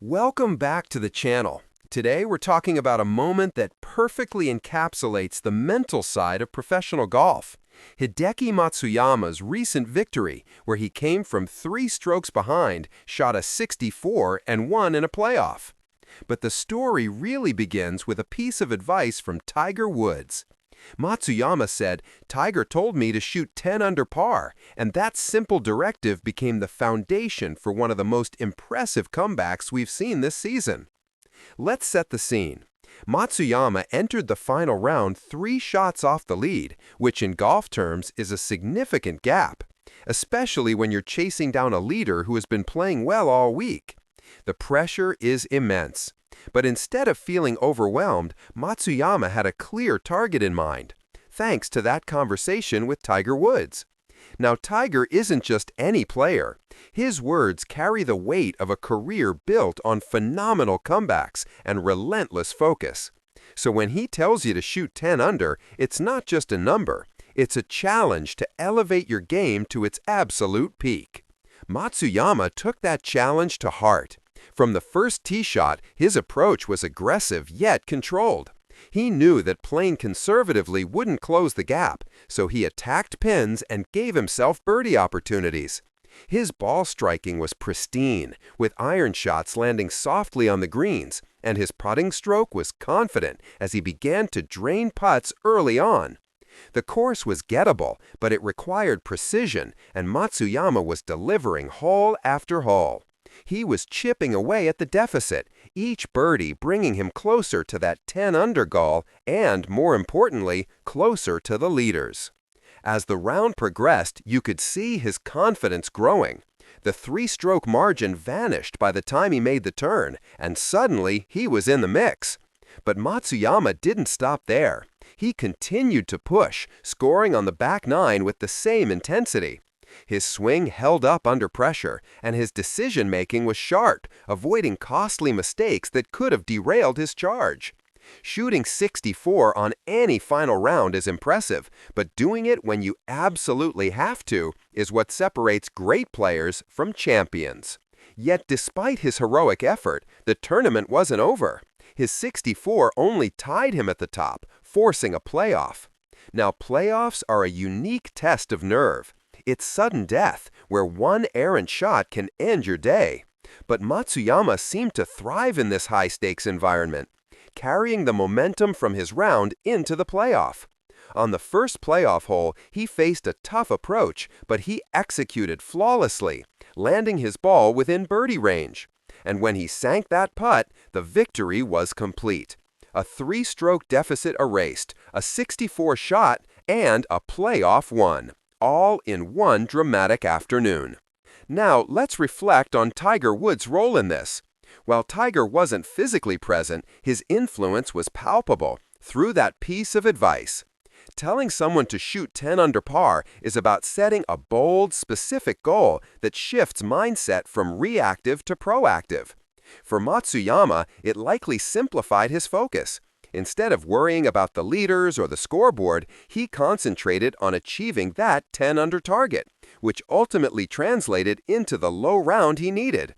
Welcome back to the channel. Today we're talking about a moment that perfectly encapsulates the mental side of professional golf. Hideki Matsuyama's recent victory, where he came from 3 strokes behind, shot a 64 and won in a playoff. But the story really begins with a piece of advice from Tiger Woods. Matsuyama said, "Tiger told me to shoot 10 under par, and that simple directive became the foundation for one of the most impressive comebacks we've seen this season." Let's set the scene. Matsuyama entered the final round 3 shots off the lead, which in golf terms is a significant gap, especially when you're chasing down a leader who has been playing well all week. The pressure is immense. But instead of feeling overwhelmed, Matsuyama had a clear target in mind, thanks to that conversation with Tiger Woods. Now, Tiger isn't just any player. His words carry the weight of a career built on phenomenal comebacks and relentless focus. So when he tells you to shoot 10 under, it's not just a number. It's a challenge to elevate your game to its absolute peak. Matsuyama took that challenge to heart. From the first tee shot, his approach was aggressive yet controlled. He knew that playing conservatively wouldn't close the gap, so he attacked pins and gave himself birdie opportunities. His ball striking was pristine, with iron shots landing softly on the greens, and his putting stroke was confident as he began to drain putts early on. The course was gettable, but it required precision, and Matsuyama was delivering hole after hole. He was chipping away at the deficit, each birdie bringing him closer to that 10 under goal and, more importantly, closer to the leaders. As the round progressed, you could see his confidence growing. The 3-stroke margin vanished by the time he made the turn, and suddenly he was in the mix. But Matsuyama didn't stop there. He continued to push, scoring on the back 9 with the same intensity. His swing held up under pressure, and his decision-making was sharp, avoiding costly mistakes that could have derailed his charge. Shooting 64 on any final round is impressive, but doing it when you absolutely have to is what separates great players from champions. Yet despite his heroic effort, the tournament wasn't over. His 64 only tied him at the top, forcing a playoff. Now, playoffs are a unique test of nerve. It's sudden death, where one errant shot can end your day. But Matsuyama seemed to thrive in this high-stakes environment, carrying the momentum from his round into the playoff. On the first playoff hole, he faced a tough approach, but he executed flawlessly, landing his ball within birdie range. And when he sank that putt, the victory was complete. A 3-stroke deficit erased, a 64 shot, and a playoff won. All in one dramatic afternoon. Now, let's reflect on Tiger Woods' role in this. While Tiger wasn't physically present, his influence was palpable through that piece of advice. Telling someone to shoot 10 under par is about setting a bold, specific goal that shifts mindset from reactive to proactive. For Matsuyama, it likely simplified his focus. Instead of worrying about the leaders or the scoreboard, he concentrated on achieving that 10 under target, which ultimately translated into the low round he needed.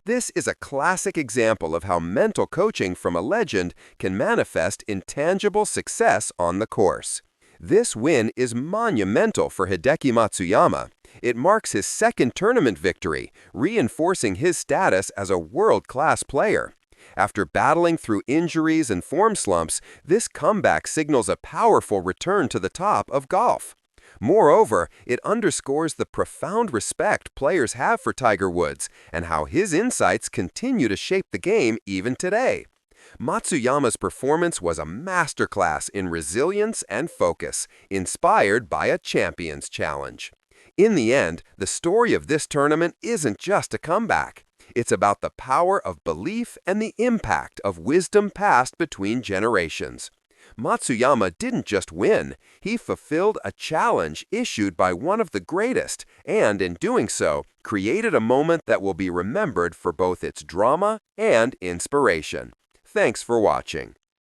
This is a classic example of how mental coaching from a legend can manifest in tangible success on the course. This win is monumental for Hideki Matsuyama. It marks his second tournament victory, reinforcing his status as a world-class player. After battling through injuries and form slumps, this comeback signals a powerful return to the top of golf. Moreover, it underscores the profound respect players have for Tiger Woods and how his insights continue to shape the game even today. Matsuyama's performance was a masterclass in resilience and focus, inspired by a champion's challenge. In the end, the story of this tournament isn't just a comeback. It's about the power of belief and the impact of wisdom passed between generations. Matsuyama didn't just win, he fulfilled a challenge issued by one of the greatest, and in doing so, created a moment that will be remembered for both its drama and inspiration. Thanks for watching.